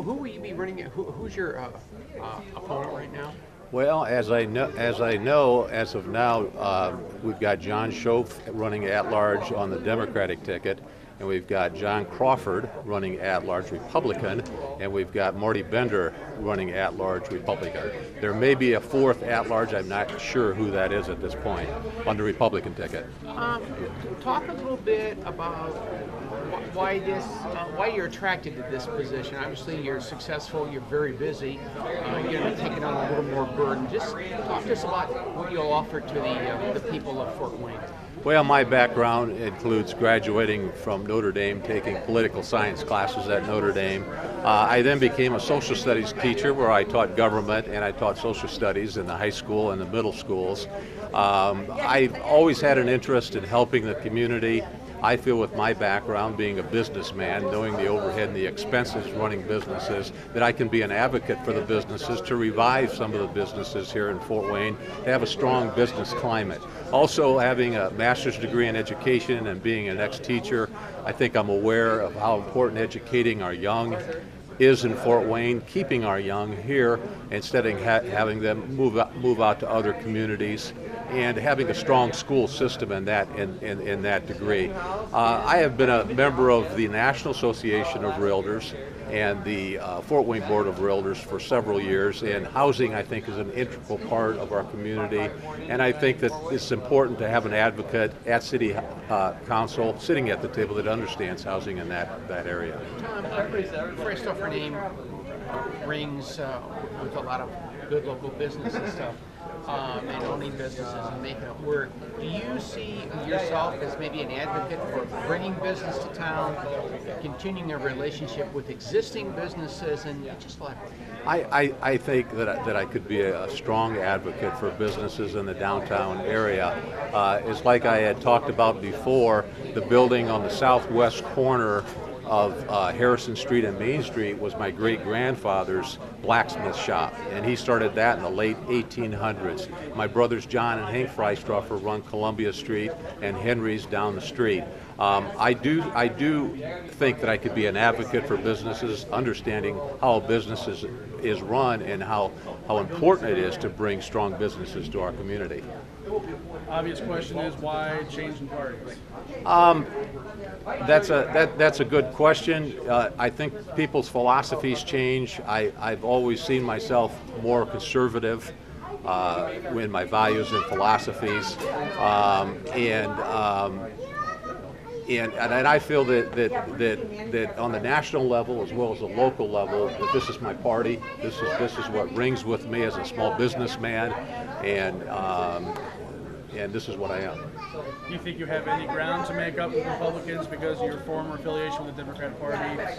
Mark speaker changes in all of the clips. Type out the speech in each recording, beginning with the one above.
Speaker 1: who will you be running it? Who's your opponent right now?
Speaker 2: Well, as I know, as of now, we've got John Schoaf running at large on the Democratic ticket, and we've got John Crawford running at large Republican, and we've got Marty Bender running at large Republican. There may be a fourth at large. I'm not sure who that is at this point on the Republican ticket.
Speaker 1: Talk a little bit about why you're attracted to this position. Obviously, you're successful. You're very busy. You're going to be taking on a little more burden. Just talk to us about what you'll offer to the people of Fort Wayne.
Speaker 2: Well, my background includes graduating from Notre Dame, taking political science classes at Notre Dame. I then became a social studies teacher where I taught government and I taught social studies in the high school and the middle schools. I've always had an interest in helping the community. I feel with my background, being a businessman, knowing the overhead and the expenses running businesses, that I can be an advocate for the businesses to revive some of the businesses here in Fort Wayne, to have a strong business climate. Also, having a master's degree in education and being an ex-teacher, I think I'm aware of how important educating our young is in Fort Wayne, keeping our young here instead of having them move out to other communities, and having a strong school system in that degree. I have been a member of the National Association of Realtors and the Fort Wayne Board of Realtors for several years, and housing, I think, is an integral part of our community, and I think that it's important to have an advocate at City Council sitting at the table that understands housing in that area.
Speaker 1: Tom, Freistroffer name rings with a lot of good local business and stuff. And owning businesses and making it work. Do you see yourself as maybe an advocate for bringing business to town, continuing a relationship with existing businesses, and just like?
Speaker 2: I think that I could be a strong advocate for businesses in the downtown area. It's like I had talked about before, the building on the southwest corner of Harrison Street and Main Street was my great-grandfather's blacksmith shop, and he started that in the late 1800s. My brothers John and Hank Freistroffer run Columbia Street and Henry's down the street. I do think that I could be an advocate for businesses, understanding how a business is run and how important it is to bring strong businesses to our community.
Speaker 3: Obvious question is, why change in parties?
Speaker 2: That's a good question. I think people's philosophies change. I've always seen myself more conservative in my values and philosophies, and I feel that on the national level as well as the local level, that this is my party. This is what rings with me as a small businessman, and this is what I am.
Speaker 3: Do you think you have any ground to make up with Republicans because of your former affiliation with the Democratic Party, that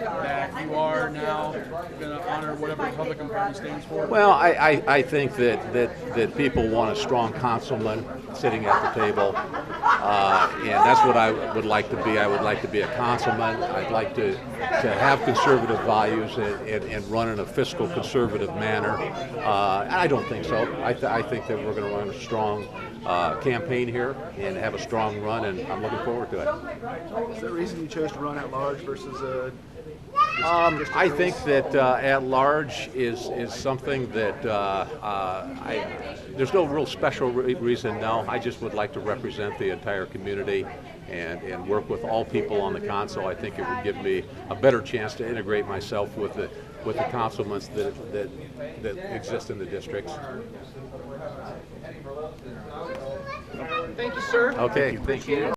Speaker 3: you are now going to honor whatever Republican Party stands for?
Speaker 2: Well, I think that people want a strong councilman sitting at the table, and that's what I would like to be. I would like to be a councilman. I'd like to have conservative values and run in a fiscal conservative manner. I don't think so. I think that we're going to run a strong campaign here and have a strong run, and I'm looking forward to it.
Speaker 4: Is there a reason you chose to run at large versus
Speaker 2: I think that at large is something that there's no real special reason. No, I just would like to represent the entire community and work with all people on the council. I think it would give me a better chance to integrate myself with the councilmen that exist in the districts.
Speaker 1: Thank you, sir.
Speaker 2: Okay, thank you.